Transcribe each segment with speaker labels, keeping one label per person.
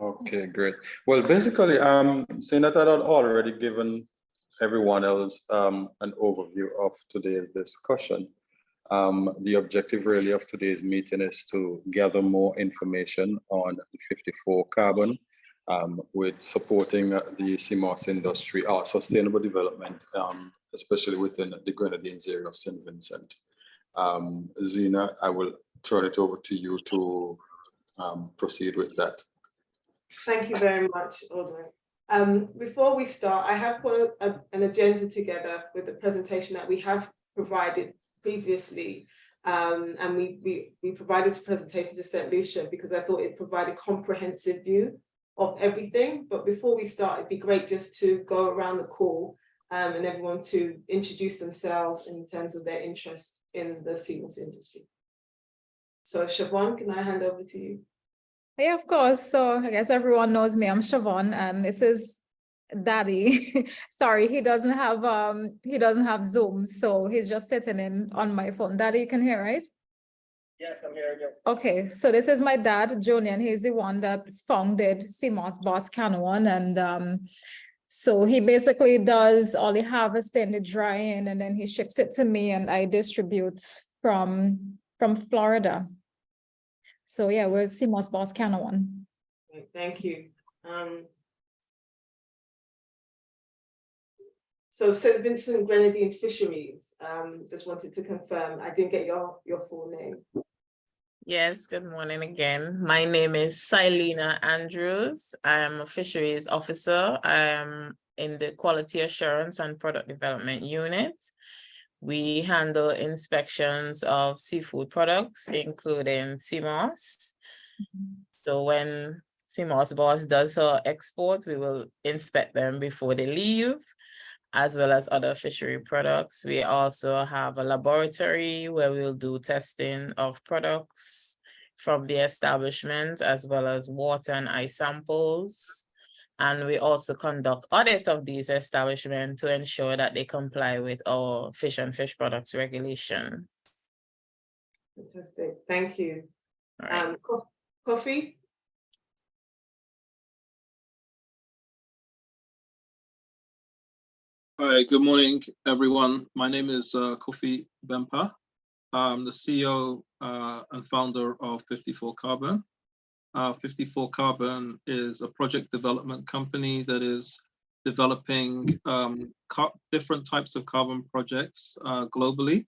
Speaker 1: Okay, great. Well, basically, seeing that I had already given everyone else an overview of today's discussion. The objective really of today's meeting is to gather more information on the 54 carbon with supporting the Seamoss industry, our sustainable development, especially within the Grenadines area of St. Vincent. Zina, I will turn it over to you to proceed with that.
Speaker 2: Thank you very much, Aldrin. Before we start, I have put an agenda together with the presentation that we have provided previously. And we provided this presentation to St. Lucia because I thought it provided a comprehensive view of everything. But before we start, it'd be great just to go around the call and everyone to introduce themselves in terms of their interest in the Seamoss industry. So Shavorn, can I hand over to you?
Speaker 3: Yeah, of course. So I guess everyone knows me. I'm Shavorn, and this is Daddy. Sorry, he doesn't have Zoom, so he's just sitting in on my phone. Daddy, you can hear, right?
Speaker 4: Yes, I'm here again.
Speaker 3: Okay, so this is my dad, Julian. He's the one that founded Seamoss Boss Canouan, and so he basically does all the harvesting, the drying, and then he ships it to me, and I distribute from Florida. So yeah, we're Seamoss Boss Canouan.
Speaker 2: Thank you. So St. Vincent Grenadines Fisheries, just wanted to confirm, I didn't get your full name.
Speaker 5: Yes, good morning again. My name is Silena Andrews. I am a fisheries officer. I am in the Quality Assurance and Product Development Unit. We handle inspections of seafood products, including Seamoss. So when Seamoss Boss does her export, we will inspect them before they leave, as well as other fishery products. We also have a laboratory where we'll do testing of products from the establishment, as well as water and ice samples. And we also conduct audits of these establishments to ensure that they comply with our fish and fish products regulation.
Speaker 2: Fantastic, thank you.
Speaker 5: All right.
Speaker 2: Kofi?
Speaker 4: Hi, good morning, everyone. My name is Kofi Bempah. I'm the CEO and founder of 54 Carbon. 54 Carbon is a project development company that is developing different types of carbon projects globally.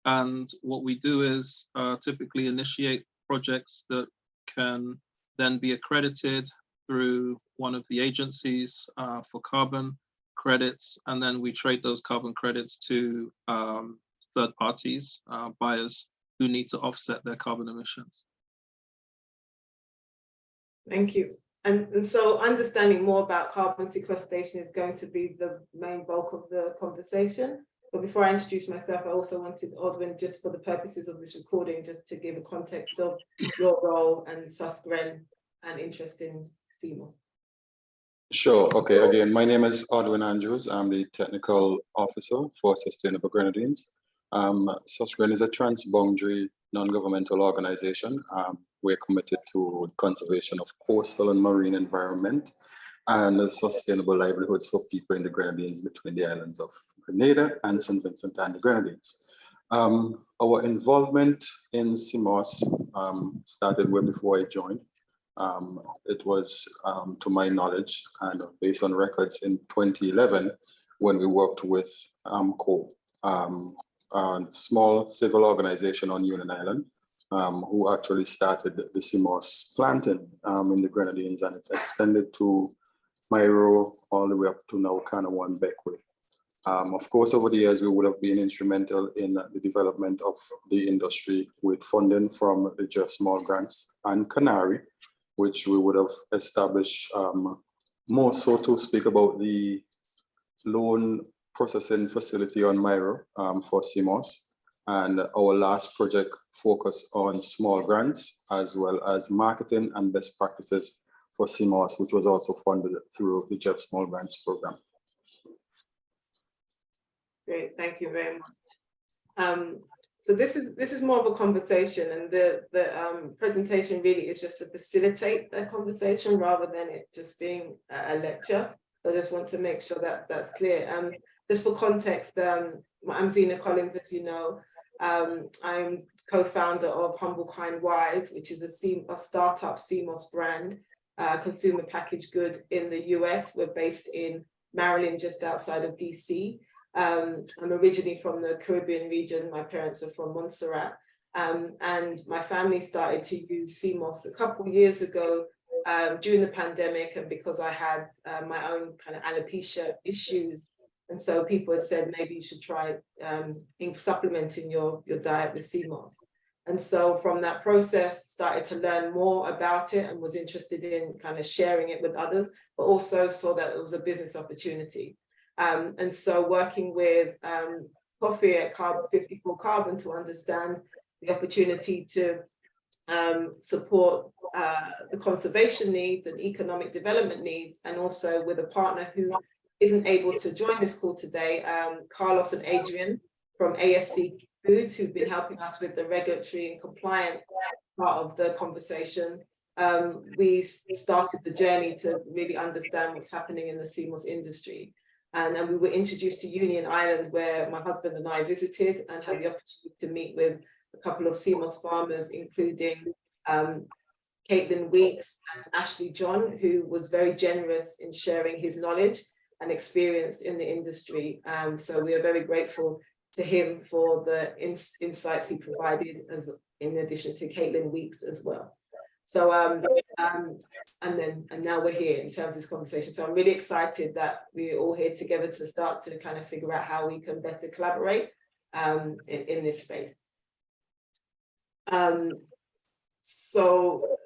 Speaker 4: And what we do is typically initiate projects that can then be accredited through one of the agencies for carbon credits, and then we trade those carbon credits to third parties, buyers who need to offset their carbon emissions.
Speaker 2: Thank you. And so understanding more about carbon sequestration is going to be the main bulk of the conversation. But before I introduce myself, I also wanted Aldrin, just for the purposes of this recording, just to give a context of your role and SusGren and interest in Seamoss.
Speaker 1: Sure. Okay. Again, my name is Aldrin Andrews. I'm the technical officer for Sustainable Grenadines. SusGren is a transboundary non-governmental organization. We're committed to the conservation of coastal and marine environment and sustainable livelihoods for people in the Grenadines between the islands of Grenada and St. Vincent and the Grenadines. Our involvement in Seamoss started way before I joined. It was, to my knowledge, kind of based on records in 2011 when we worked with AMCO, a small civil organization on Union Island, who actually started the Seamoss planting in the Grenadines, and it extended to Myro all the way up to now Canouan Beckway. Of course, over the years, we would have been instrumental in the development of the industry with funding from the Jeff Small Grants and Canary, which we would have established more so to speak about the loan processing facility on Myro for Seamoss. And our last project focused on small grants as well as marketing and best practices for Seamoss, which was also funded through the Jeff Small Grants program.
Speaker 2: Great, thank you very much. So this is more of a conversation, and the presentation really is just to facilitate that conversation rather than it just being a lecture. So I just want to make sure that that's clear. Just for context, I'm Zena Collins, as you know. I'm co-founder of Humble Kind Wise, which is a startup Seamoss brand, consumer packaged good in the US. We're based in Maryland, just outside of DC. I'm originally from the Caribbean region. My parents are from Montserrat. And my family started to use Seamoss a couple of years ago during the pandemic, and because I had my own kind of alopecia issues. And so people had said, maybe you should try supplementing your diet with Seamoss. And so from that process, started to learn more about it and was interested in kind of sharing it with others, but also saw that it was a business opportunity. And so working with Kofi at 54 Carbon to understand the opportunity to support the conservation needs and economic development needs, and also with a partner who isn't able to join this call today, Carlos and Adrian from ASC Foods, who've been helping us with the regulatory and compliant part of the conversation. We started the journey to really understand what's happening in the Seamoss industry. And then we were introduced to Union Island, where my husband and I visited and had the opportunity to meet with a couple of Seamoss farmers, including Caitlin Weeks and Ashley John, who was very generous in sharing his knowledge and experience in the industry. So we are very grateful to him for the insights he provided, as in addition to Caitlin Weeks as well. So and now we're here in terms of this conversation. So I'm really excited that we're all here together to start to kind of figure out how we can better collaborate in this space. So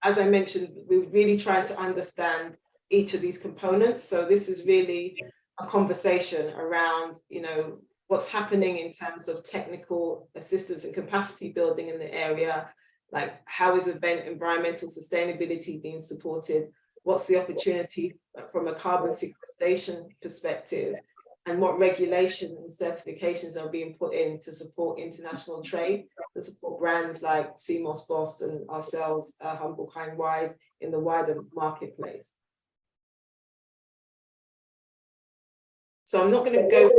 Speaker 2: as I mentioned, we're really trying to understand each of these components. So this is really a conversation around, you know, what's happening in terms of technical assistance and capacity building in the area. Like, how is environmental sustainability being supported? What's the opportunity from a carbon sequestration perspective? And what regulation and certifications are being put in to support international trade, to support brands like Seamoss Boss and ourselves, Humble Kind Wise, in the wider marketplace. So I'm not going to go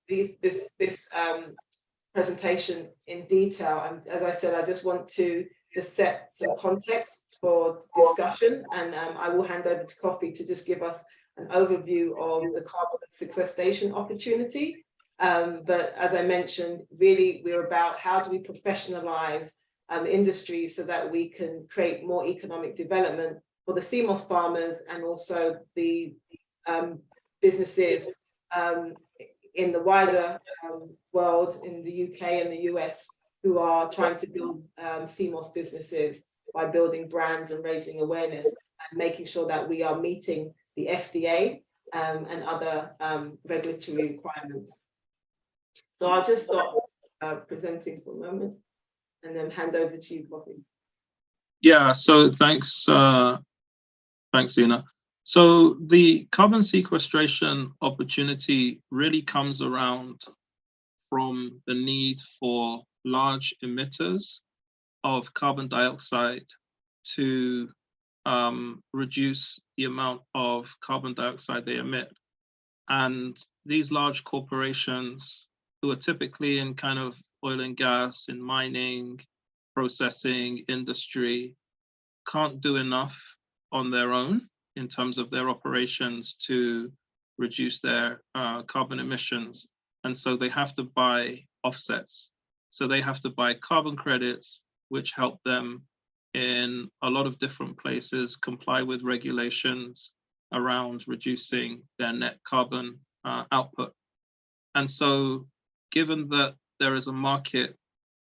Speaker 2: through this presentation in detail. And as I said, I just want to just set some context for discussion, and I will hand over to Kofi to just give us an overview of the carbon sequestration opportunity. But as I mentioned, really we're about how do we professionalize the industry so that we can create more economic development for the Seamoss farmers and also the businesses in the wider world, in the UK and the US, who are trying to build Seamoss businesses by building brands and raising awareness and making sure that we are meeting the FDA and other regulatory requirements. So I'll just stop presenting for a moment and then hand over to you, Kofi.
Speaker 4: Yeah, so thanks, Zena. So the carbon sequestration opportunity really comes around from the need for large emitters of carbon dioxide to reduce the amount of carbon dioxide they emit. And these large corporations, who are typically in kind of oil and gas, in mining, processing, industry, can't do enough on their own in terms of their operations to reduce their carbon emissions. And so they have to buy offsets. So they have to buy carbon credits, which help them in a lot of different places comply with regulations around reducing their net carbon output. And so given that there is a market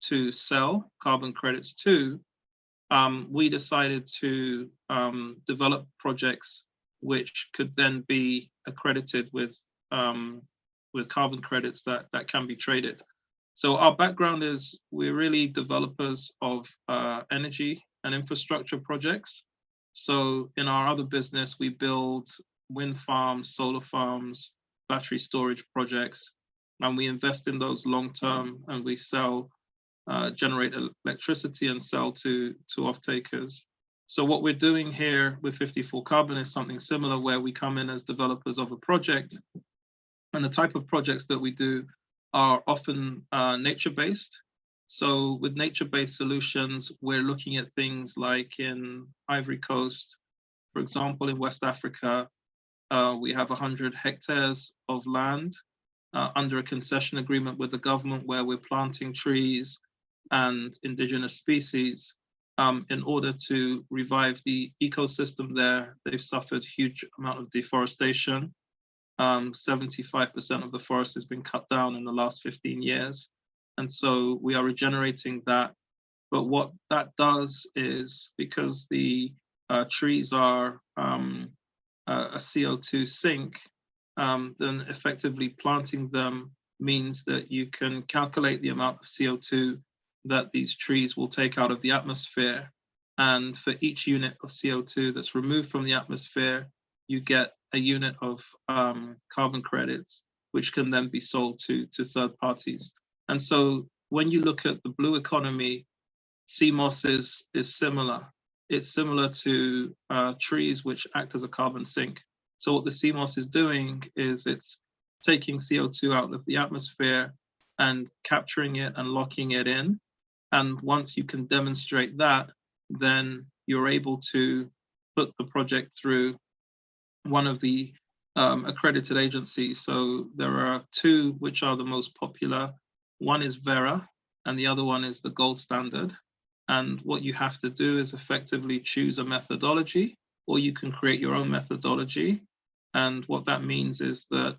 Speaker 4: to sell carbon credits to, we decided to develop projects which could then be accredited with carbon credits that can be traded. So our background is we're really developers of energy and infrastructure projects. So in our other business, we build wind farms, solar farms, battery storage projects, and we invest in those long term, and we sell generate electricity and sell to off-takers. So what we're doing here with 54 Carbon is something similar, where we come in as developers of a project, and the type of projects that we do are often nature-based. So with nature-based solutions, we're looking at things like in Ivory Coast, for example, in West Africa, we have 100 hectares of land under a concession agreement with the government, where we're planting trees and indigenous species in order to revive the ecosystem there. They've suffered huge amount of deforestation. 75% of the forest has been cut down in the last 15 years. And so we are regenerating that. But what that does is, because the trees are a CO2 sink, then effectively planting them means that you can calculate the amount of CO2 that these trees will take out of the atmosphere. And for each unit of CO2 that's removed from the atmosphere, you get a unit of carbon credits, which can then be sold to third parties. And so when you look at the blue economy, Seamoss is similar. It's similar to trees which act as a carbon sink. So what the Seamoss is doing is it's taking CO2 out of the atmosphere and capturing it and locking it in. And once you can demonstrate that, then you're able to put the project through one of the accredited agencies. So there are two which are the most popular. One is Verra, and the other one is the gold standard. And what you have to do is effectively choose a methodology, or you can create your own methodology. And what that means is that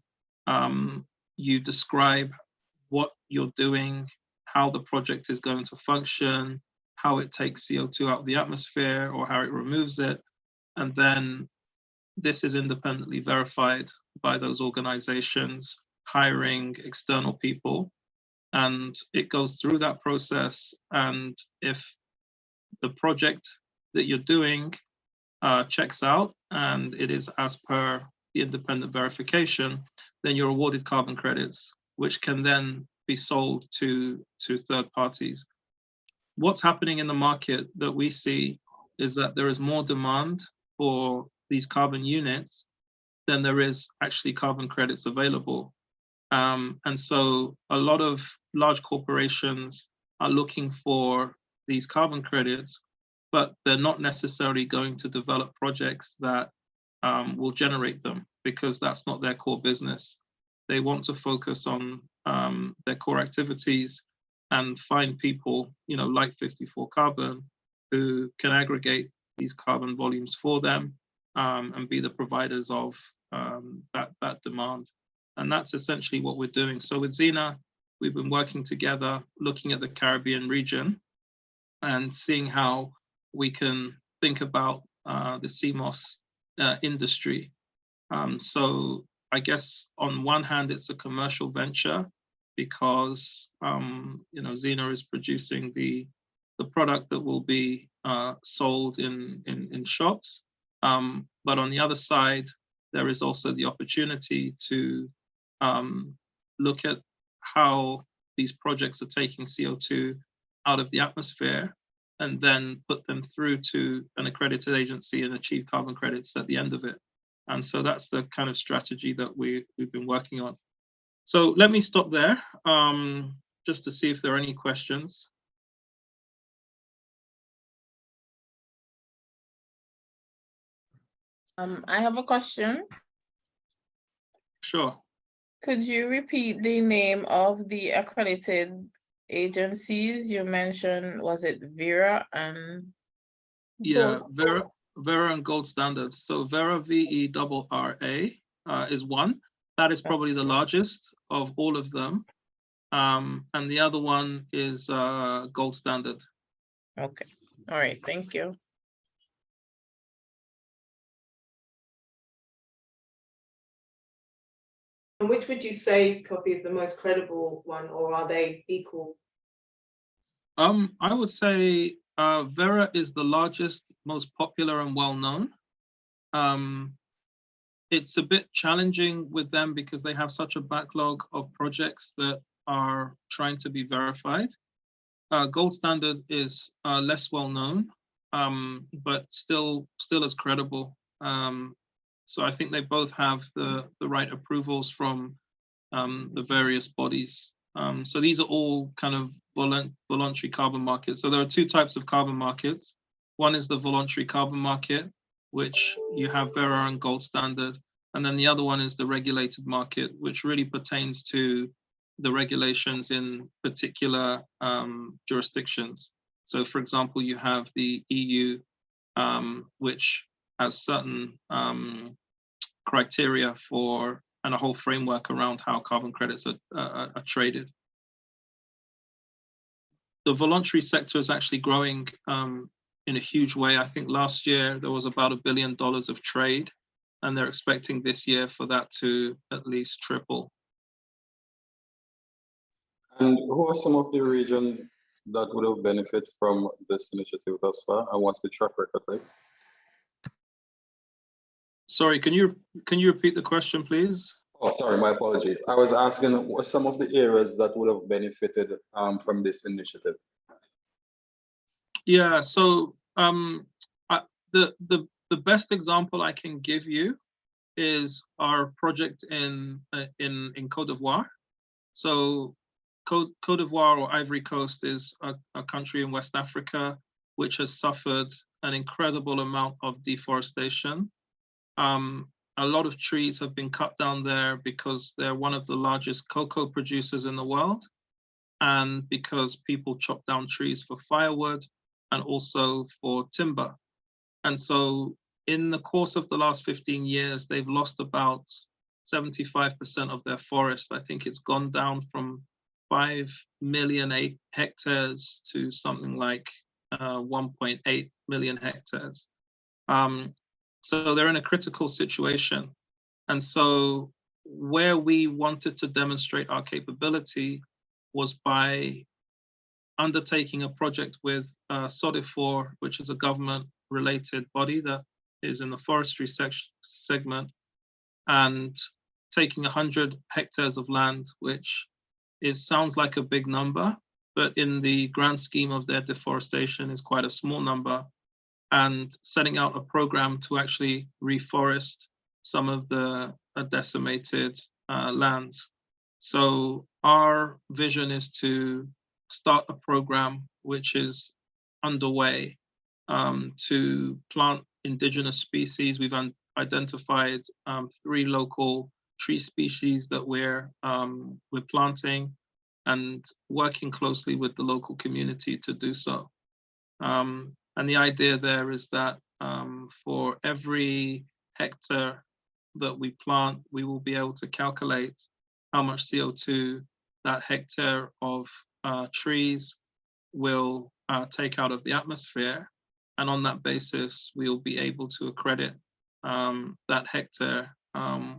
Speaker 4: you describe what you're doing, how the project is going to function, how it takes CO2 out of the atmosphere or how it removes it. And then this is independently verified by those organizations, hiring external people. And it goes through that process. And if the project that you're doing checks out and it is as per the independent verification, then you're awarded carbon credits, which can then be sold to third parties. What's happening in the market that we see is that there is more demand for these carbon units than there is actually carbon credits available. And so a lot of large corporations are looking for these carbon credits, but they're not necessarily going to develop projects that will generate them, because that's not their core business. They want to focus on their core activities and find people, like 54 Carbon, who can aggregate these carbon volumes for them and be the providers of that demand. And that's essentially what we're doing. So with Zena, we've been working together, looking at the Caribbean region and seeing how we can think about the Seamoss industry. So I guess on one hand, it's a commercial venture because Zena is producing the product that will be sold in shops. But on the other side, there is also the opportunity to look at how these projects are taking CO2 out of the atmosphere and then put them through to an accredited agency and achieve carbon credits at the end of it. And so that's the kind of strategy that we've been working on. So let me stop there just to see if there are any questions.
Speaker 5: I have a question.
Speaker 4: Sure.
Speaker 5: Could you repeat the name of the accredited agencies you mentioned? Was it Verra and?
Speaker 4: Yeah, Verra and Gold Standard. So Verra, VERRA, is one. That is probably the largest of all of them. And the other one is Gold Standard.
Speaker 5: Okay. All right. Thank you.
Speaker 2: And which would you say, Kofi, is the most credible one, or are they equal?
Speaker 4: I would say Verra is the largest, most popular and well-known. It's a bit challenging with them because they have such a backlog of projects that are trying to be verified. Gold Standard is less well known, but still as credible. So I think they both have the right approvals from the various bodies. So these are all kind of voluntary carbon markets. So there are two types of carbon markets. One is the voluntary carbon market, which you have Verra and Gold Standard. And then the other one is the regulated market, which really pertains to the regulations in particular jurisdictions. So for example, you have the EU, which has certain criteria for and a whole framework around how carbon credits are traded. The voluntary sector is actually growing in a huge way. I think last year there was about $1 billion of trade, and they're expecting this year for that to at least triple.
Speaker 1: And who are some of the regions that would have benefited from this initiative thus far, and what's the track record like?
Speaker 4: Sorry, can you repeat the question, please?
Speaker 1: Oh, sorry, my apologies. I was asking what some of the areas that would have benefited from this initiative.
Speaker 4: Yeah, so the best example I can give you is our project in Côte d'Ivoire. So Côte d'Ivoire or Ivory Coast is a country in West Africa which has suffered an incredible amount of deforestation. A lot of trees have been cut down there because they're one of the largest cocoa producers in the world, and because people chop down trees for firewood and also for timber. And so in the course of the last 15 years, they've lost about 75% of their forest. I think it's gone down from 5 million hectares to something like 1.8 million hectares. So they're in a critical situation. And so where we wanted to demonstrate our capability was by undertaking a project with SODIFOR, which is a government-related body that is in the forestry segment, and taking 100 hectares of land, which sounds like a big number, but in the grand scheme of their deforestation is quite a small number, and setting out a program to actually reforest some of the decimated lands. So our vision is to start a program which is underway to plant indigenous species. We've identified 3 local tree species that we're planting and working closely with the local community to do so. And the idea there is that for every hectare that we plant, we will be able to calculate how much CO2 that hectare of trees will take out of the atmosphere. And on that basis, we'll be able to accredit that hectare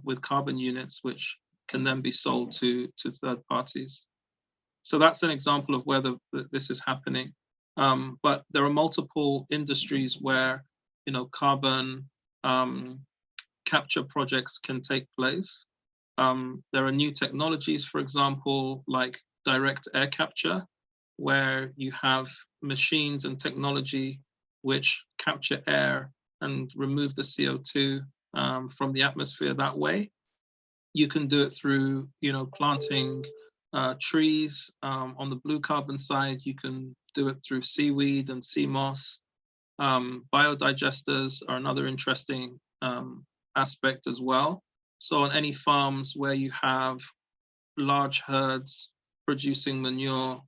Speaker 4: with carbon units, which can then be sold to third parties. So that's an example of where this is happening. But there are multiple industries where, carbon capture projects can take place. There are new technologies, for example, like direct air capture, where you have machines and technology which capture air and remove the CO2 from the atmosphere that way. You can do it through, planting trees. On the blue carbon side, you can do it through seaweed and Seamoss. Biodigesters are another interesting aspect as well. So on any farms where you have large herds producing manure,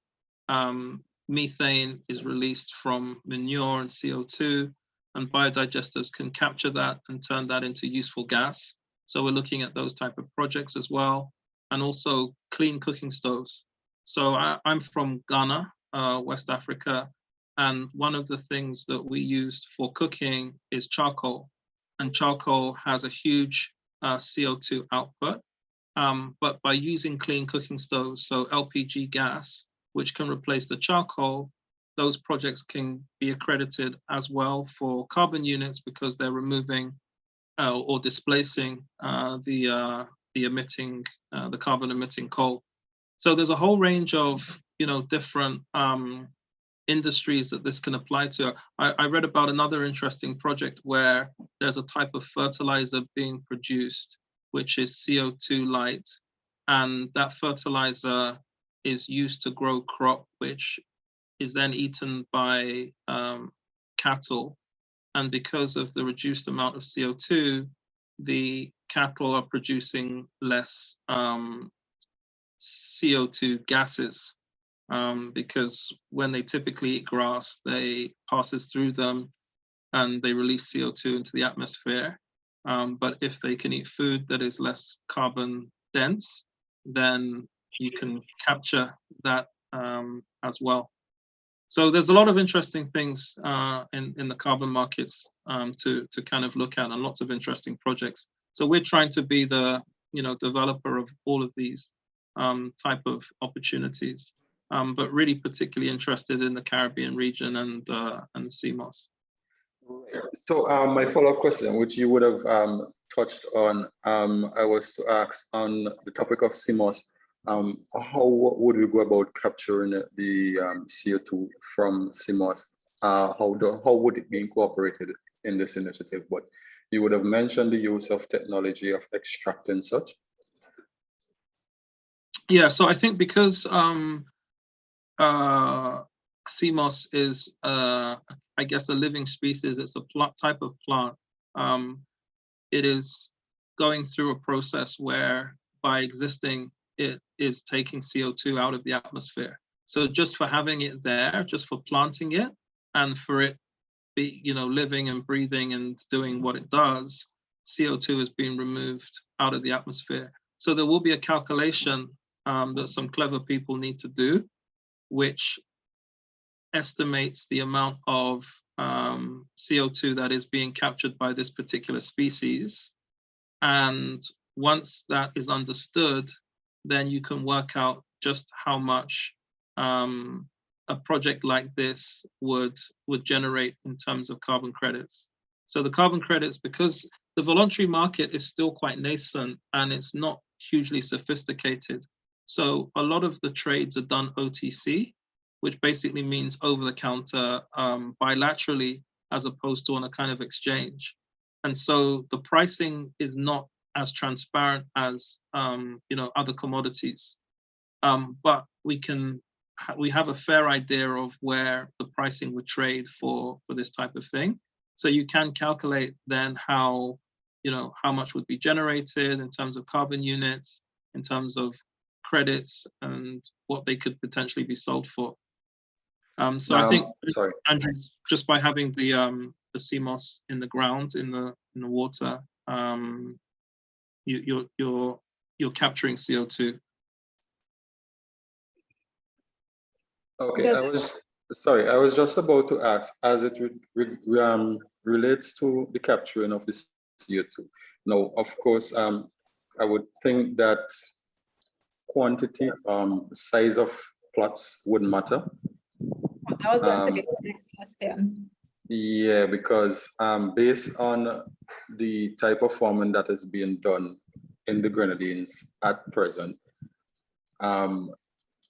Speaker 4: methane is released from manure and CO2, and biodigesters can capture that and turn that into useful gas. So we're looking at those type of projects as well, and also clean cooking stoves. So I'm from Ghana, West Africa, and one of the things that we used for cooking is charcoal. And charcoal has a huge CO2 output, but by using clean cooking stoves, so LPG gas, which can replace the charcoal, those projects can be accredited as well for carbon units because they're removing or displacing the carbon emitting coal. So there's a whole range of different industries that this can apply to. I read about another interesting project where there's a type of fertilizer being produced, which is CO2 light, and that fertilizer is used to grow crop, which is then eaten by cattle. And because of the reduced amount of CO2, the cattle are producing less CO2 gases. Because when they typically eat grass, they passes through them and they release CO2 into the atmosphere. But if they can eat food that is less carbon dense, then you can capture that as well. So there's a lot of interesting things in the carbon markets to kind of look at, and lots of interesting projects. So we're trying to be the developer of all of these type of opportunities. But really particularly interested in the Caribbean region and Seamoss.
Speaker 1: So my follow-up question, which you would have touched on, I was to ask on the topic of Seamoss, how would we go about capturing the CO2 from Seamoss? How would it be incorporated in this initiative? But you would have mentioned the use of technology of extracting such.
Speaker 4: Yeah, so I think because Seamoss is, I guess, a living species. It's a type of plant. It is going through a process where, by existing, it is taking CO2 out of the atmosphere. So just for having it there, just for planting it, and for it be, living and breathing and doing what it does, CO2 is being removed out of the atmosphere. So there will be a calculation that some clever people need to do, which estimates the amount of CO2 that is being captured by this particular species. And once that is understood, then you can work out just how much a project like this would generate in terms of carbon credits. So the carbon credits, because the voluntary market is still quite nascent and it's not hugely sophisticated. So a lot of the trades are done OTC, which basically means over-the-counter bilaterally, as opposed to on a kind of exchange. And so the pricing is not as transparent as other commodities. But we have a fair idea of where the pricing would trade for this type of thing. So you can calculate then how much would be generated in terms of carbon units, in terms of credits, and what they could potentially be sold for. So I think, Andrew, just by having the Seamoss in the ground, in the water, you're capturing CO2.
Speaker 1: Okay, I was just about to ask, as it relates to the capturing of the CO2. Now, of course, I would think that quantity, size of plots wouldn't matter.
Speaker 3: That was going to be the next question.
Speaker 1: Yeah, because based on the type of farming that is being done in the Grenadines at present,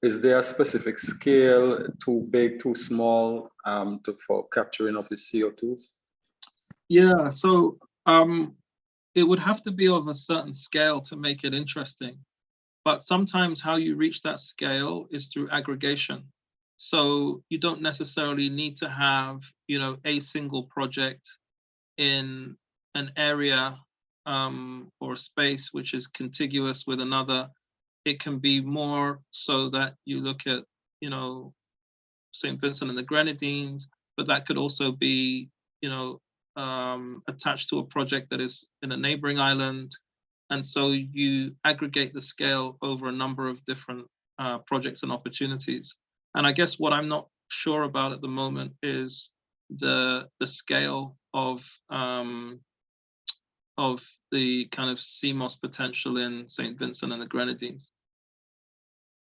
Speaker 1: is there a specific scale, too big, too small, for capturing of the CO2s?
Speaker 4: Yeah, so it would have to be of a certain scale to make it interesting. But sometimes how you reach that scale is through aggregation. So you don't necessarily need to have, a single project in an area or a space which is contiguous with another. It can be more so that you look at, St. Vincent and the Grenadines, but that could also be, attached to a project that is in a neighboring island. And so you aggregate the scale over a number of different projects and opportunities. And I guess what I'm not sure about at the moment is the scale of the kind of Seamoss potential in St. Vincent and the Grenadines.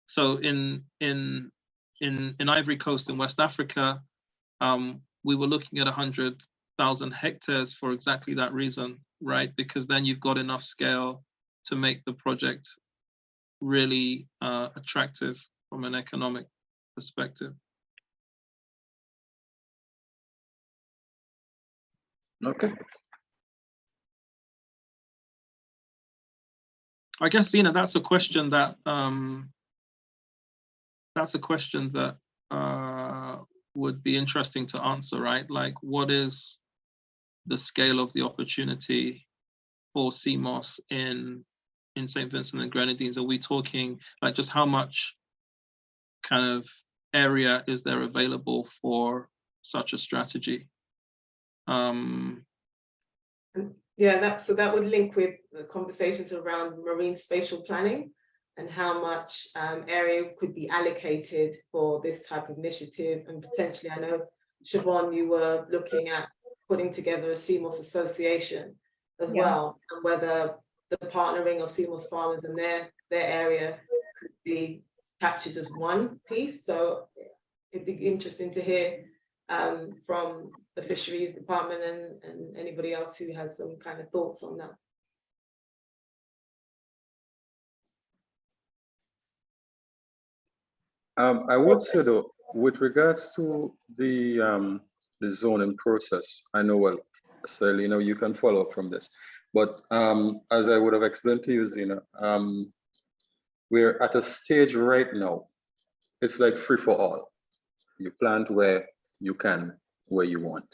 Speaker 4: So in Ivory Coast in West Africa, we were looking at 100,000 hectares for exactly that reason, right? Because then you've got enough scale to make the project really attractive from an economic perspective.
Speaker 1: Okay.
Speaker 4: I guess, that's a question that would be interesting to answer, right? Like, what is the scale of the opportunity for Seamoss in St Vincent and Grenadines? Are we talking like just how much kind of area is there available for such a strategy?
Speaker 2: Yeah, so that would link with the conversations around marine spatial planning and how much area could be allocated for this type of initiative. And potentially, I know, Shavorn, you were looking at putting together a Seamoss association as well, and whether the partnering of Seamoss farmers and their area could be captured as one piece. So it'd be interesting to hear from the fisheries department and anybody else who has some kind of thoughts on that.
Speaker 1: I would say though, with regards to the zoning process, I know, well, so you can follow up from this, but as I would have explained to you, Zina, we're at a stage right now. It's like free for all. You plant where you can, where you want.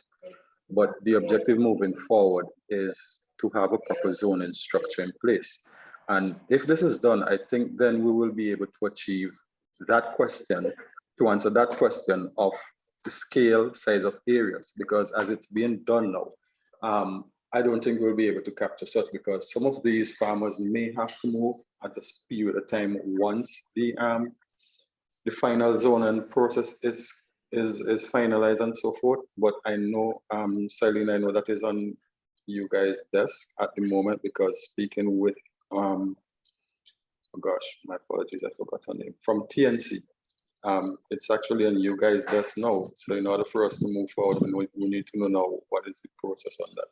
Speaker 1: But the objective moving forward is to have a proper zoning structure in place. And if this is done, I think then we will be able to achieve that question, to answer that question of the scale, size of areas, because as it's being done now, I don't think we'll be able to capture such, because some of these farmers may have to move at a period of time once the final zoning process is finalized and so forth. But I know, Silene, I know that is on you guys' desk at the moment, because speaking with, oh gosh, my apologies, I forgot her name, from TNC. It's actually on you guys' desk now. So in order for us to move forward, we need to know now what is the process on that.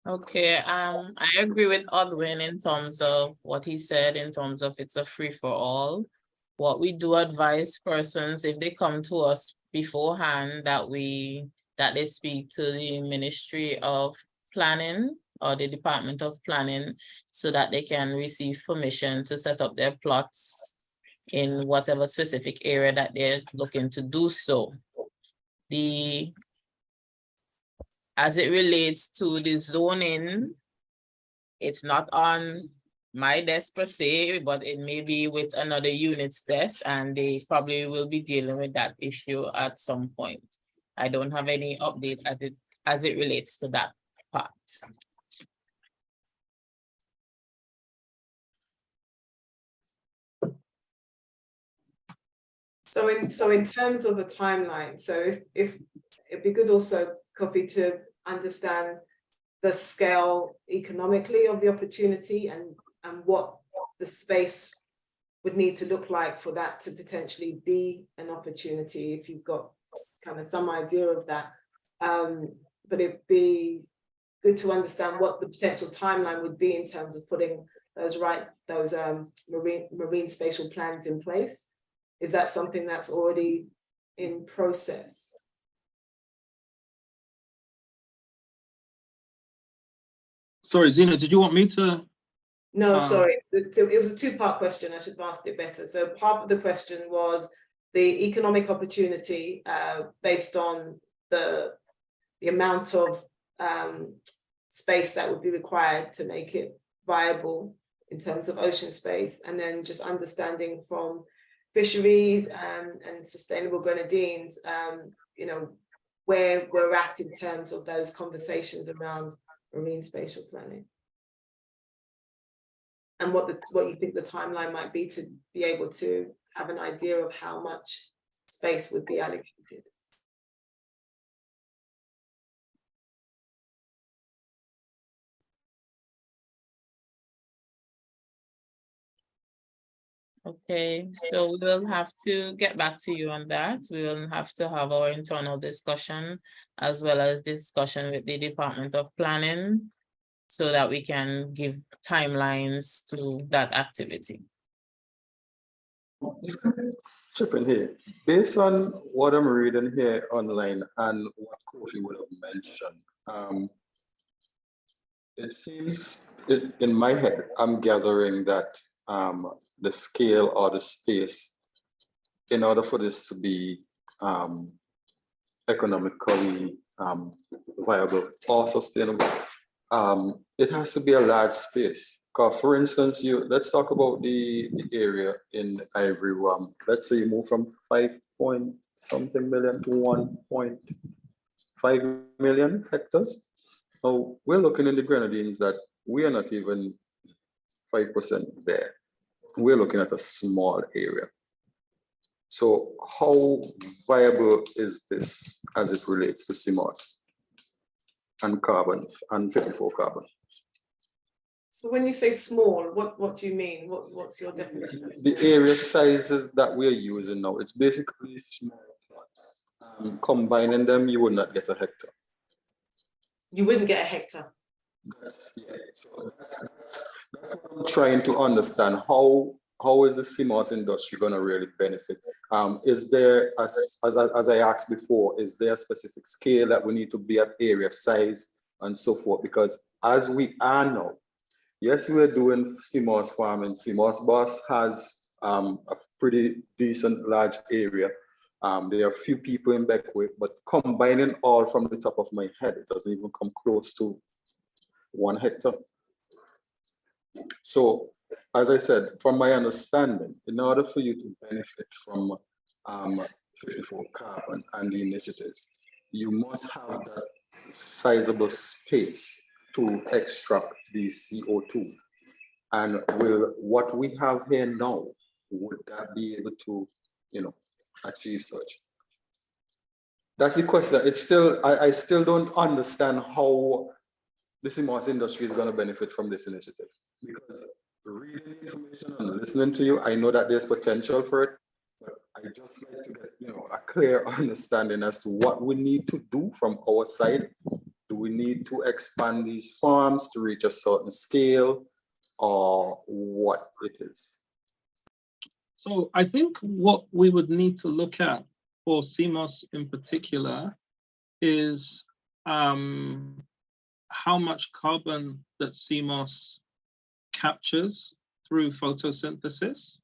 Speaker 5: Okay, I agree with Odwin in terms of what he said, in terms of it's a free for all. What we do advise persons, if they come to us beforehand, that they speak to the Ministry of Planning or the Department of Planning, so that they can receive permission to set up their plots in whatever specific area that they're looking to do so. As it relates to the zoning, it's not on my desk per se, but it may be with another unit's desk, and they probably will be dealing with that issue at some point. I don't have any update as it relates to that part.
Speaker 2: So in terms of a timeline, so if it'd be good also, Kofi, to understand the scale economically of the opportunity and what the space would need to look like for that to potentially be an opportunity, if you've got kind of some idea of that. But it'd be good to understand what the potential timeline would be in terms of putting those marine spatial plans in place. Is that something that's already in process?
Speaker 4: Sorry, Zina, did you want me to?
Speaker 2: No, sorry, it was a two-part question. I should have asked it better. So part of the question was the economic opportunity based on the amount of space that would be required to make it viable in terms of ocean space, and then just understanding from fisheries and Sustainable Grenadines, where we're at in terms of those conversations around marine spatial planning, and what you think the timeline might be to be able to have an idea of how much space would be allocated.
Speaker 5: Okay, so we will have to get back to you on that. We will have to have our internal discussion as well as discussion with the Department of Planning so that we can give timelines to that activity.
Speaker 1: Chip in here. Based on what I'm reading here online and what Kofi would have mentioned, it seems in my head, I'm gathering that the scale or the space, in order for this to be economically viable or sustainable, it has to be a large space. Because for instance, let's talk about the area in Ivory Rum. Let's say you move from 5-point-something million to 1.5 million hectares. So we're looking in the Grenadines that we are not even 5% there. We're looking at a small area. So how viable is this as it relates to Seamoss and carbon and 54 carbon?
Speaker 2: So when you say small, what do you mean? What's your definition of small?
Speaker 1: The area sizes that we're using now, it's basically small plots. Combining them, you would not get a hectare.
Speaker 2: You wouldn't get a hectare.
Speaker 1: So that's what I'm trying to understand. How is the Seamoss industry going to really benefit? Is there, as I asked before, is there a specific scale that we need to be at, area size and so forth? Because as we are now, yes, we're doing Seamoss farming. Seamoss Boss has a pretty decent large area. There are a few people in Beckwith, but combining all from the top of my head, it doesn't even come close to 1 hectare. So, as I said, from my understanding, in order for you to benefit from 54 carbon and the initiatives, you must have that sizable space to extract the CO2. And will what we have here now, would that be able to, achieve such? That's the question. It's still, I still don't understand how the Seamoss industry is going to benefit from this initiative. Because reading the information and listening to you, I know that there's potential for it, but I just like to get, a clear understanding as to what we need to do from our side. Do we need to expand these farms to reach a certain scale, or what it is?
Speaker 4: So I think what we would need to look at for Seamoss in particular is how much carbon that Seamoss captures through photosynthesis,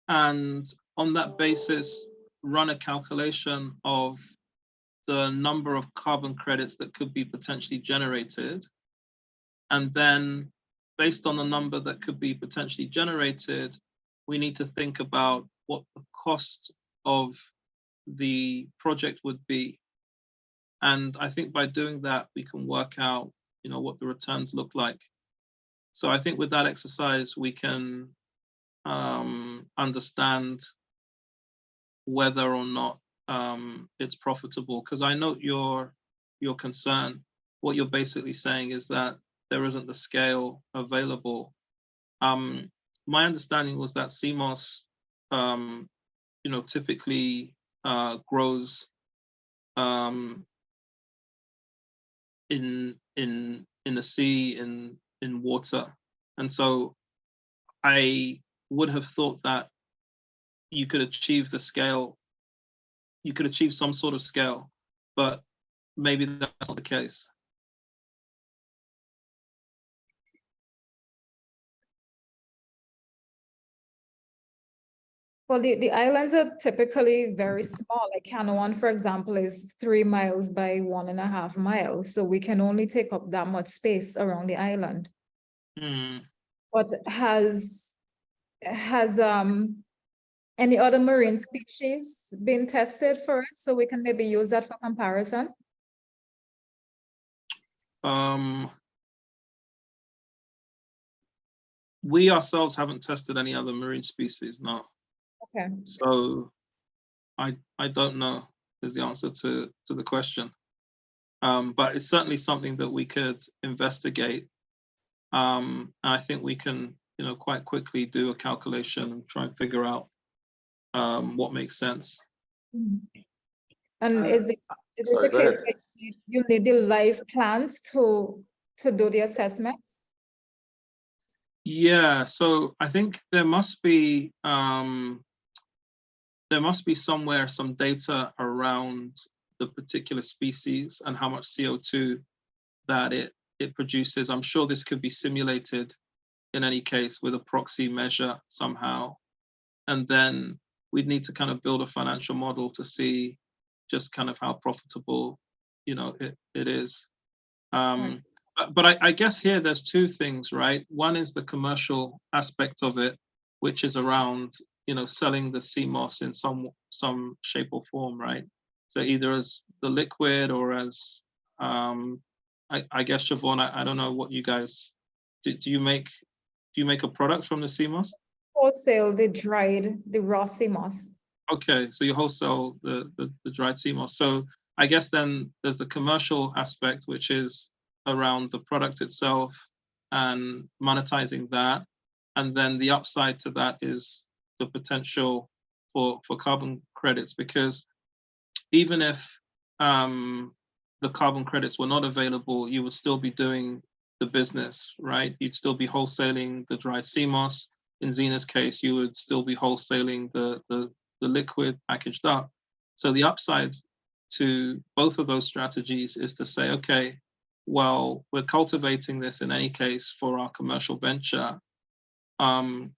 Speaker 4: and on that basis run a calculation of the number of carbon credits that could be potentially generated, and then based on the number that could be potentially generated, we need to think about what the cost of the project would be. And I think by doing that, we can work out, what the returns look like. So I think with that exercise, we can understand whether or not it's profitable. Because I note your concern. What you're basically saying is that there isn't the scale available. My understanding was that Seamoss, typically grows in the sea, in water, and so I would have thought that you could achieve the scale. You could achieve some sort of scale, but maybe that's not the case.
Speaker 3: Well, the islands are typically very small. Like Canouan, for example, is 3 miles by 1.5 miles. So we can only take up that much space around the island. But has any other marine species been tested for it? So we can maybe use that for comparison?
Speaker 4: We ourselves haven't tested any other marine species, no.
Speaker 3: Okay.
Speaker 4: So I don't know is the answer to the question. But it's certainly something that we could investigate. I think we can, quite quickly do a calculation and try and figure out what makes sense.
Speaker 3: And is it a case that you need the live plants to to do the assessment?
Speaker 4: Yeah, so I think there must be somewhere some data around the particular species and how much CO2 that it produces. I'm sure this could be simulated in any case with a proxy measure somehow. And then we'd need to kind of build a financial model to see just kind of how profitable, you know, it is.
Speaker 3: Right.
Speaker 4: But I guess here there's two things, right? One is the commercial aspect of it, which is around, you know, selling the Seamoss in some shape or form, right? So either as the liquid or as, I guess, Shavorn, I don't know what you guys, do you make a product from the Seamoss?
Speaker 3: Wholesale the raw Seamoss.
Speaker 4: Okay, so you wholesale the dried Seamoss. So I guess then there's the commercial aspect, which is around the product itself and monetizing that. And then the upside to that is the potential for carbon credits, because even if the carbon credits were not available, you would still be doing the business, right? You'd still be wholesaling the dried Seamoss. In Zena's case, you would still be wholesaling the liquid packaged up. So the upside to both of those strategies is to say, okay, well, we're cultivating this in any case for our commercial venture. And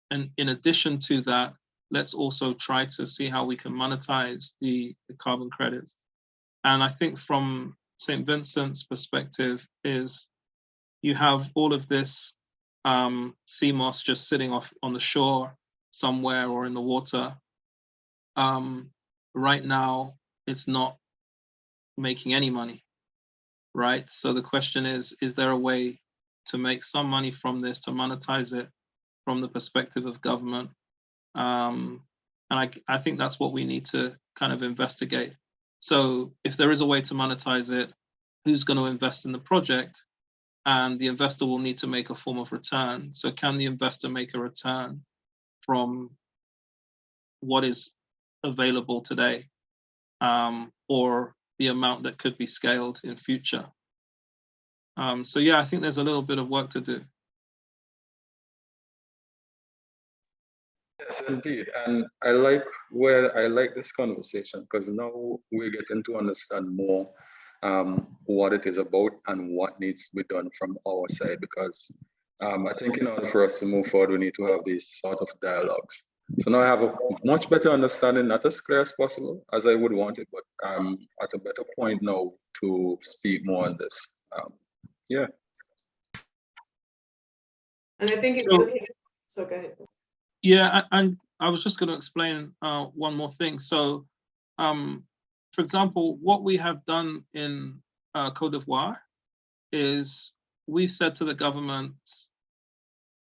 Speaker 4: in addition to that, let's also try to see how we can monetize the carbon credits. And I think from St. Vincent's perspective is you have all of this Seamoss just sitting off on the shore somewhere or in the water. Right now, it's not making any money, right? So the question is there a way to make some money from this, to monetize it from the perspective of government? And I think that's what we need to kind of investigate. So if there is a way to monetize it, who's going to invest in the project? And the investor will need to make a form of return. So can the investor make a return from what is available today, or the amount that could be scaled in future? So yeah, I think there's a little bit of work to do.
Speaker 1: Yes, indeed. And I like this conversation because now we're getting to understand more what it is about and what needs to be done from our side, because I think in order for us to move forward, we need to have these sort of dialogues. So now I have a much better understanding, not as clear as possible as I would want it, but at a better point now to speak more on this. Yeah.
Speaker 2: And I think it's
Speaker 4: So-
Speaker 2: looking, so go ahead.
Speaker 4: Yeah, and I was just going to explain one more thing. So, for example, what we have done in Côte d'Ivoire is we've said to the government,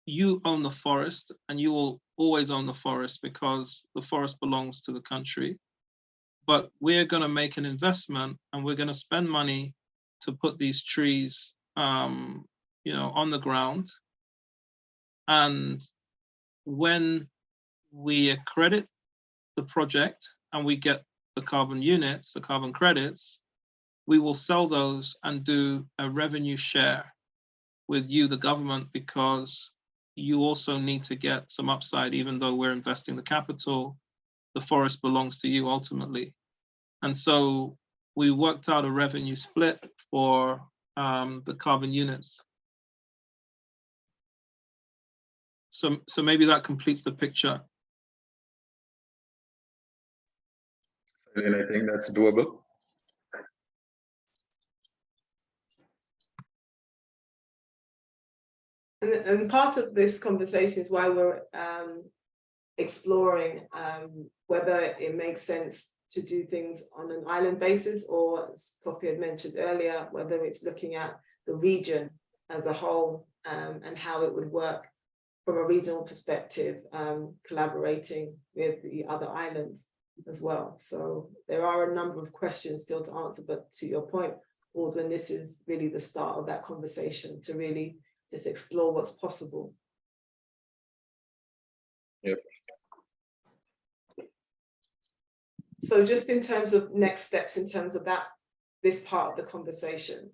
Speaker 4: you own the forest and you will always own the forest because the forest belongs to the country. But we're going to make an investment and we're going to spend money to put these trees, you know, on the ground. And when we accredit the project and we get the carbon units, the carbon credits, we will sell those and do a revenue share with you, the government, because you also need to get some upside. Even though we're investing the capital, the forest belongs to you ultimately. And so we worked out a revenue split for the carbon units. So maybe that completes the picture.
Speaker 1: And I think that's doable.
Speaker 2: And part of this conversation is why we're exploring whether it makes sense to do things on an island basis, or as Kofi had mentioned earlier, whether it's looking at the region as a whole and how it would work from a regional perspective, collaborating with the other islands as well. So there are a number of questions still to answer, but to your point, Aldwin, this is really the start of that conversation to really just explore what's possible.
Speaker 1: Yep.
Speaker 2: So just in terms of next steps, in terms of that, this part of the conversation,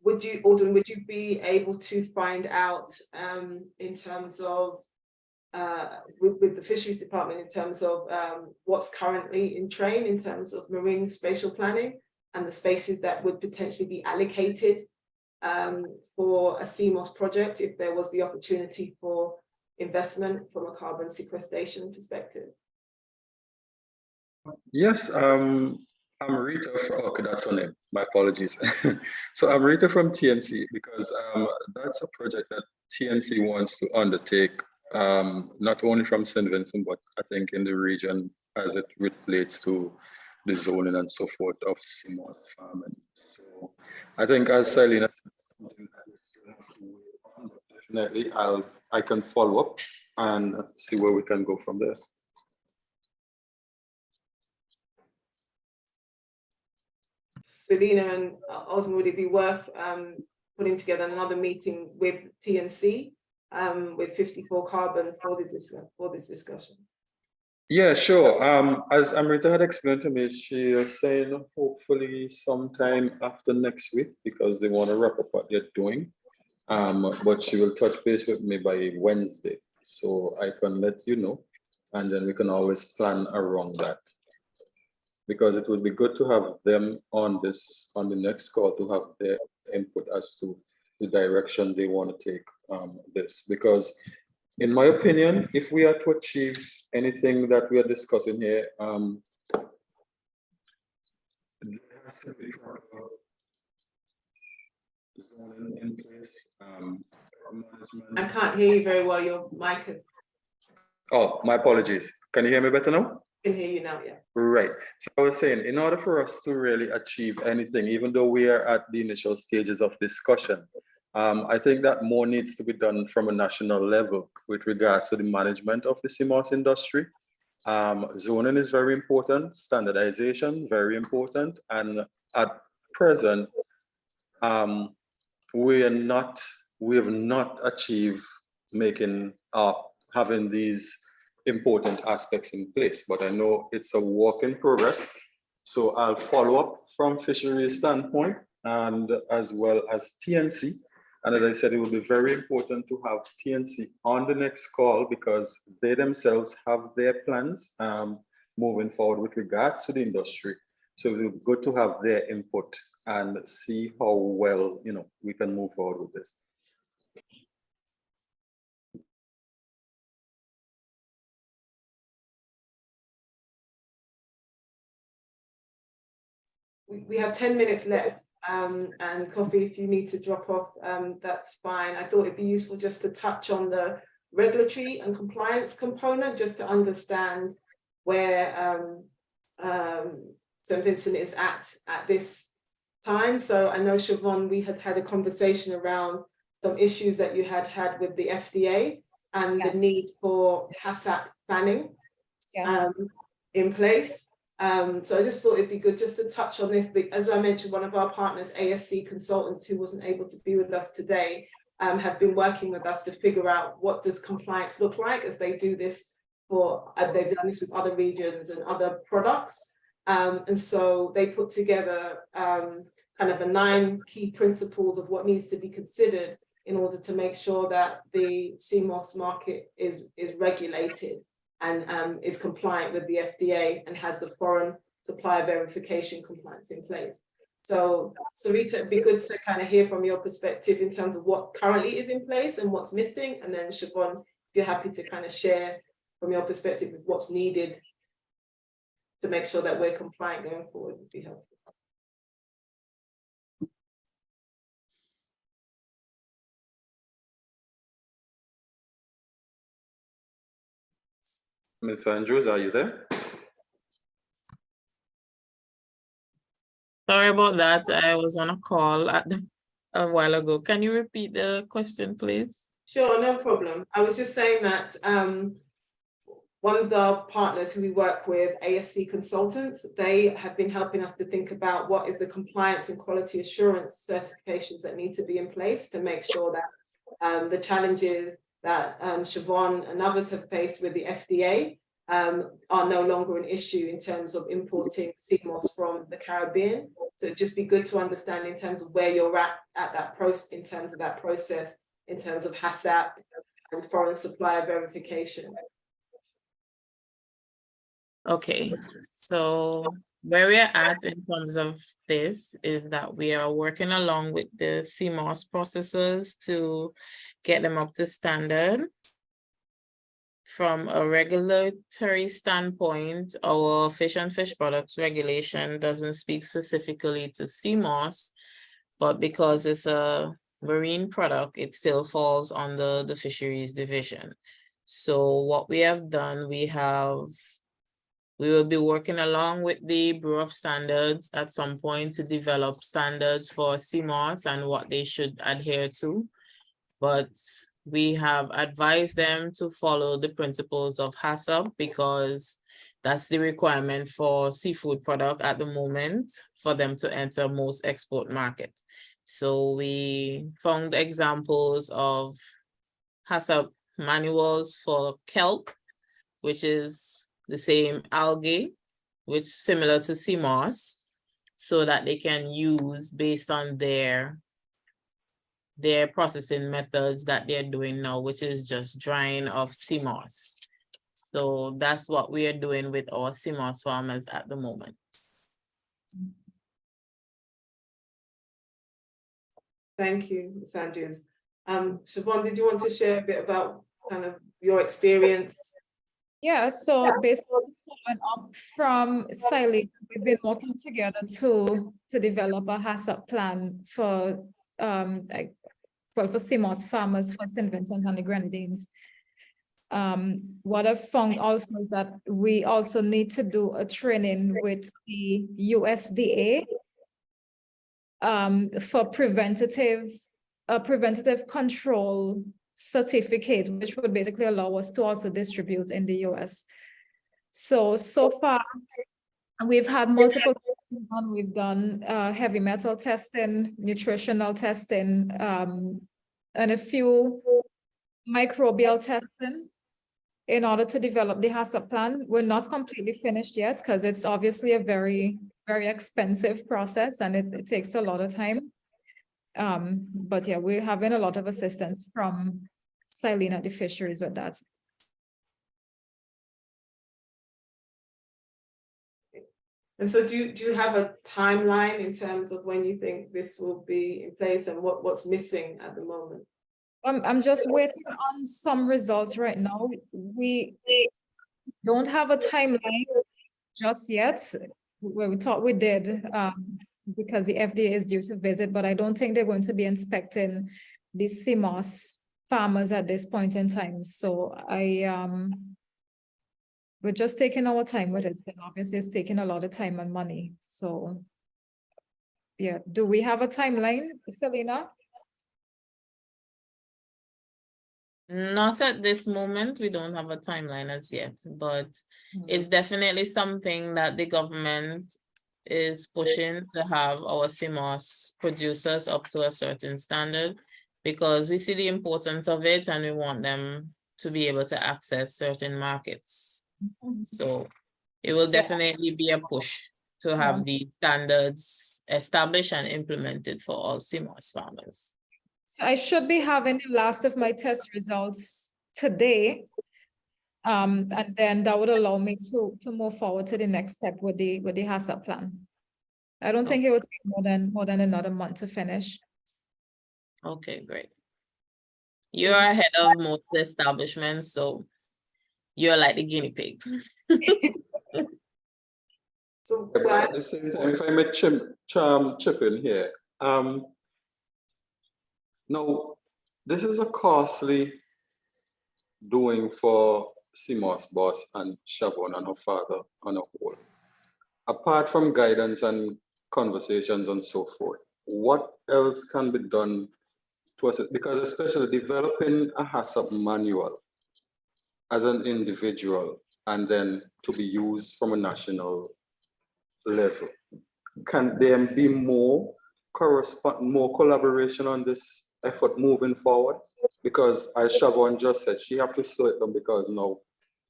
Speaker 2: Alden, would you be able to find out in terms of with the fisheries department in terms of what's currently in train in terms of marine spatial planning and the spaces that would potentially be allocated for a Seamoss project if there was the opportunity for investment from a carbon sequestration perspective?
Speaker 1: Yes, I'm Rita. Okay, that's her name. My apologies. So I'm Rita from TNC because that's a project that TNC wants to undertake, not only from St Vincent, but I think in the region as it relates to the zoning and so forth of Seamoss farming. So I think as Silena said, something that we still have to wait on, but definitely I can follow up and see where we can go from there.
Speaker 2: Selena and Alden, would it be worth putting together another meeting with TNC with 54 Carbon for this discussion?
Speaker 1: Yeah, sure. As Amrita had explained to me, she was saying hopefully sometime after next week because they want to wrap up what they're doing. But she will touch base with me by Wednesday, so I can let you know, and then we can always plan around that. Because it would be good to have them on the next call to have their input as to the direction they want to take this. Because in my opinion, if we are to achieve anything that we are discussing here, there has to be zoning in place, management.
Speaker 2: I can't hear you very well. Your mic is.
Speaker 1: Oh, my apologies. Can you hear me better now?
Speaker 2: I can hear you now, yeah.
Speaker 1: Right. So I was saying, in order for us to really achieve anything, even though we are at the initial stages of discussion, I think that more needs to be done from a national level with regards to the management of the Seamoss industry. Zoning is very important, standardization, very important. And at present, we have not achieved having these important aspects in place, but I know it's a work in progress. So I'll follow up from fisheries standpoint and as well as TNC. And as I said, it will be very important to have TNC on the next call because they themselves have their plans moving forward with regards to the industry. So it will be good to have their input and see how well, we can move forward with this.
Speaker 2: We have 10 minutes left, and Kofi, if you need to drop off, that's fine. I thought it'd be useful just to touch on the regulatory and compliance component, just to understand where St Vincent is at this time. So I know, Shavorn, we had a conversation around some issues that you had with the FDA and the need for HACCP planning in place. So I just thought it'd be good just to touch on this. As I mentioned, one of our partners, ASC Consultants, who wasn't able to be with us today, have been working with us to figure out what does compliance look like as they do this they've done this with other regions and other products. And so they put together kind of 9 key principles of what needs to be considered in order to make sure that the Seamoss market is regulated and is compliant with the FDA and has the foreign supplier verification compliance in place. So Sarita, it'd be good to kind of hear from your perspective in terms of what currently is in place and what's missing. And then Shavorn, if you're happy to kind of share from your perspective of what's needed to make sure that we're compliant going forward, would be helpful.
Speaker 1: Ms. Andrews, are you there?
Speaker 5: Sorry about that. I was on a call a while ago. Can you repeat the question, please?
Speaker 2: Sure, no problem. I was just saying that one of the partners who we work with, ASC Consultants, they have been helping us to think about what is the compliance and quality assurance certifications that need to be in place to make sure that the challenges that Shavorn and others have faced with the FDA are no longer an issue in terms of importing Seamoss from the Caribbean. So it'd just be good to understand in terms of where you're at that process, in terms of that process, in terms of HACCP and foreign supplier verification.
Speaker 5: Okay, so where we're at in terms of this is that we are working along with the Seamoss processors to get them up to standard. From a regulatory standpoint, our fish and fish products regulation doesn't speak specifically to Seamoss, but because it's a marine product, it still falls under the fisheries division. So what we have done, we will be working along with the Bureau of Standards at some point to develop standards for Seamoss and what they should adhere to. But we have advised them to follow the principles of HACCP because that's the requirement for seafood product at the moment for them to enter most export markets. So we found examples of HACCP manuals for kelp, which is the same algae, which is similar to Seamoss, so that they can use based on their processing methods that they're doing now, which is just drying of Seamoss. So that's what we are doing with our Seamoss farmers at the moment.
Speaker 2: Thank you, Ms. Andrews. Shavorn, did you want to share a bit about kind of your experience?
Speaker 3: Yeah, so basically following up from Siley, we've been working together to develop a HACCP plan for for Seamoss farmers for St Vincent and the Grenadines. What I've found also is that we also need to do a training with the USDA for preventative control certificate, which would basically allow us to also distribute in the US. So far, we've had multiple testing done. We've done heavy metal testing, nutritional testing, and a few microbial testing in order to develop the HACCP plan. We're not completely finished yet because it's obviously a very, very expensive process and it takes a lot of time. But yeah, we're having a lot of assistance from Silena, the fisheries with that.
Speaker 2: And so do you have a timeline in terms of when you think this will be in place and what's missing at the moment?
Speaker 3: I'm just waiting on some results right now. We don't have a timeline just yet. Well, we thought we did because the FDA is due to visit, but I don't think they're going to be inspecting the Seamoss farmers at this point in time. So we're just taking our time with it because obviously it's taking a lot of time and money. So yeah, do we have a timeline, Selena?
Speaker 5: Not at this moment, we don't have a timeline as yet, but it's definitely something that the government is pushing to have our Seamoss producers up to a certain standard because we see the importance of it and we want them to be able to access certain markets. So it will definitely be a push to have the standards established and implemented for all Seamoss farmers.
Speaker 3: So I should be having the last of my test results today. And then that would allow me to move forward to the next step with the HACCP plan. I don't think it would take more than another month to finish.
Speaker 5: Okay, great. You're ahead of most establishments, so you're like the guinea pig.
Speaker 2: So
Speaker 1: At the same time, if I may chip in here, now this is a costly doing for Seamoss boss and Shavorn and her father on a whole. Apart from guidance and conversations and so forth, what else can be done to assist? Because especially developing a HACCP manual as an individual and then to be used from a national level, can there be more collaboration on this effort moving forward? Because as Shavorn just said, she have to slow it down because now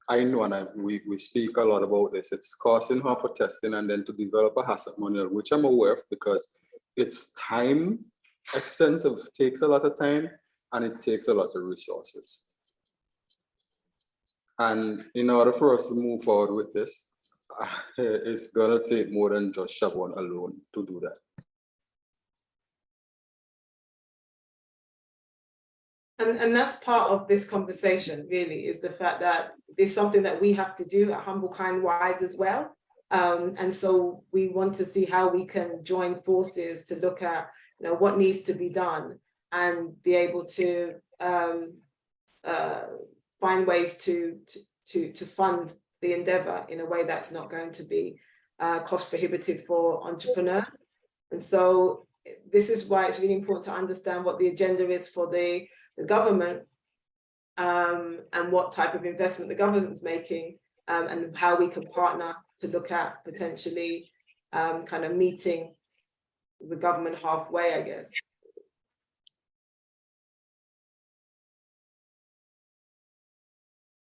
Speaker 1: I know, and we speak a lot about this. It's costing her for testing and then to develop a hazard manual, which I'm aware of because it's time extensive, takes a lot of time, and it takes a lot of resources. And in order for us to move forward with this, it's gonna take more than just Shavorn alone to do that.
Speaker 2: And that's part of this conversation, really, is the fact that it's something that we have to do at Humble Kind Wise as well. And so we want to see how we can join forces to look at, you know, what needs to be done and be able to find ways to fund the endeavor in a way that's not going to be cost prohibitive for entrepreneurs. And so this is why it's really important to understand what the agenda is for the government, and what type of investment the government's making, and how we can partner to look at potentially kind of meeting the government halfway, I guess.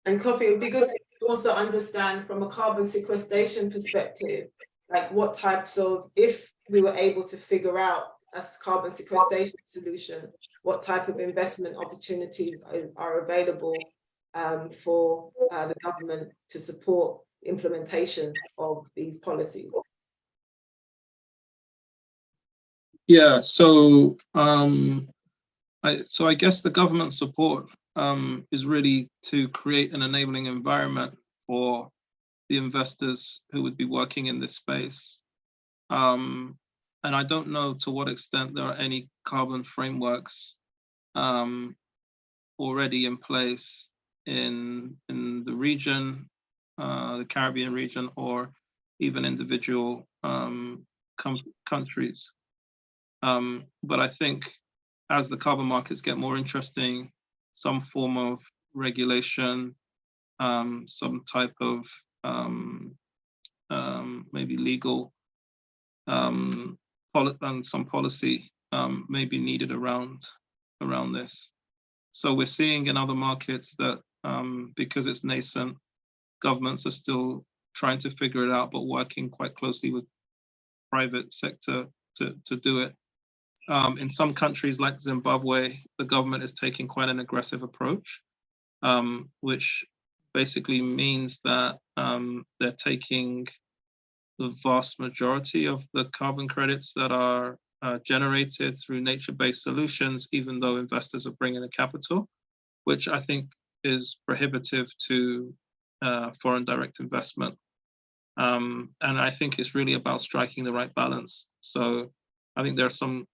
Speaker 2: And Kofi, it would be good to also understand from a carbon sequestration perspective, like what types of, if we were able to figure out a carbon sequestration solution, what type of investment opportunities are available for the government to support implementation of these policies?
Speaker 4: Yeah, so I guess the government support is really to create an enabling environment for the investors who would be working in this space. And I don't know to what extent there are any carbon frameworks already in place in the region, the Caribbean region, or even individual countries. But I think as the carbon markets get more interesting, some form of regulation, some type of maybe legal and some policy may be needed around this. So we're seeing in other markets that because it's nascent, governments are still trying to figure it out, but working quite closely with private sector to do it. In some countries like Zimbabwe, the government is taking quite an aggressive approach, which basically means that they're taking the vast majority of the carbon credits that are generated through nature-based solutions, even though investors are bringing the capital, which I think is prohibitive to foreign direct investment. And I think it's really about striking the right balance. So I think there are some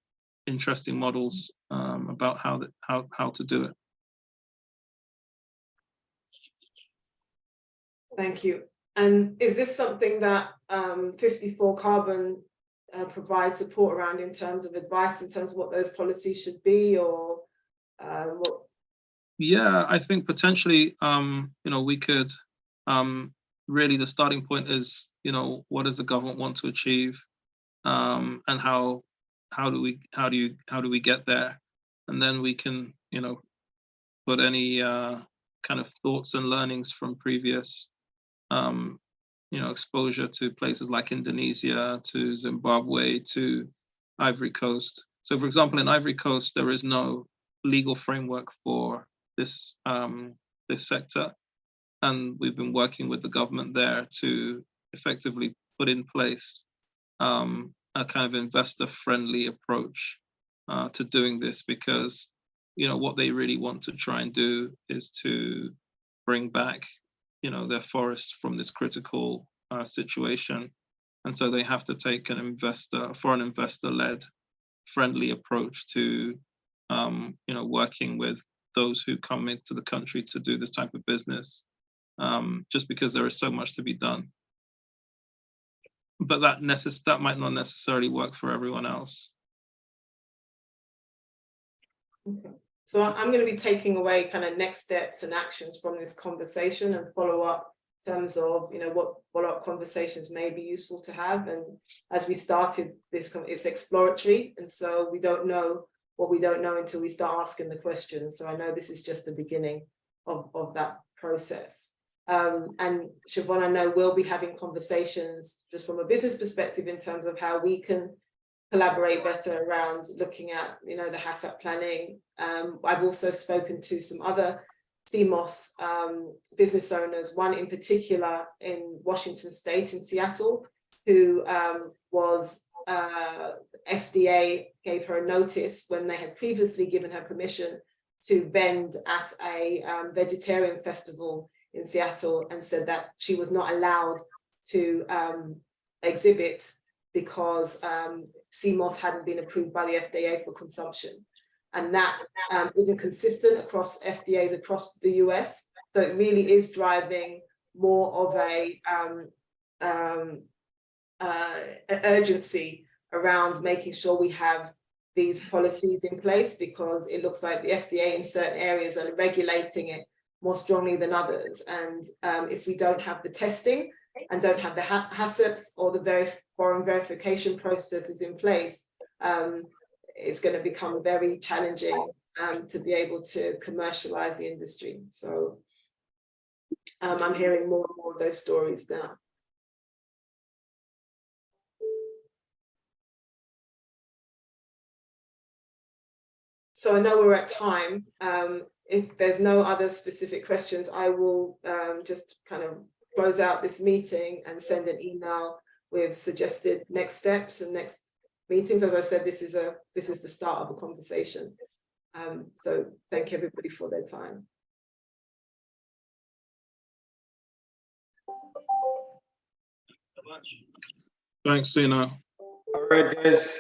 Speaker 4: interesting models about how to do it.
Speaker 2: Thank you. And is this something that 54 Carbon provides support around in terms of advice, in terms of what those policies should be, or what?
Speaker 4: Yeah, I think potentially, we could, really the starting point is, what does the government want to achieve, and how do we get there? And then we can, put any kind of thoughts and learnings from previous exposure to places like Indonesia, to Zimbabwe, to Ivory Coast. So for example, in Ivory Coast, there is no legal framework for this sector. And we've been working with the government there to effectively put in place a kind of investor-friendly approach to doing this, because what they really want to try and do is to bring back their forests from this critical situation. And so they have to take a foreign investor-led friendly approach to working with those who come into the country to do this type of business, just because there is so much to be done. But that might not necessarily work for everyone else.
Speaker 2: Okay. So I'm going to be taking away kind of next steps and actions from this conversation and follow up in terms of, what follow-up conversations may be useful to have. And as we started this, it's exploratory. And so we don't know what we don't know until we start asking the questions. So I know this is just the beginning of that process. And Shavorn, I know we'll be having conversations just from a business perspective in terms of how we can collaborate better around looking at, the HACCP planning. I've also spoken to some other Seamoss business owners, one in particular in Washington State in Seattle, who was FDA gave her a notice when they had previously given her permission to vend at a vegetarian festival in Seattle, and said that she was not allowed to exhibit because Seamoss hadn't been approved by the FDA for consumption. And that isn't consistent across FDAs across the US. So it really is driving more of an urgency around making sure we have these policies in place, because it looks like the FDA in certain areas are regulating it more strongly than others. And if we don't have the testing and don't have the HACCPs or the foreign verification processes in place, it's going to become very challenging to be able to commercialize the industry. So I'm hearing more and more of those stories now. So I know we're at time. If there's no other specific questions, I will just kind of close out this meeting and send an email with suggested next steps and next meetings. As I said, this is the start of a conversation. So thank everybody for their time.
Speaker 4: Thanks, Sina.
Speaker 1: All right, guys.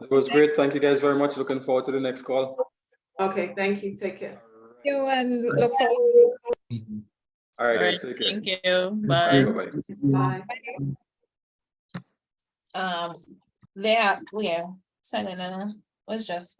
Speaker 1: It was great. Thank you guys very much. Looking forward to the next call.
Speaker 2: Okay, thank you. Take care.
Speaker 3: Thank you, and look forward to this.
Speaker 1: All right,
Speaker 5: All
Speaker 1: guys.
Speaker 5: right,
Speaker 1: Take care.
Speaker 5: thank you.
Speaker 1: Bye.
Speaker 5: Bye.
Speaker 1: Bye-bye.
Speaker 2: Bye.
Speaker 5: They are, yeah, so was just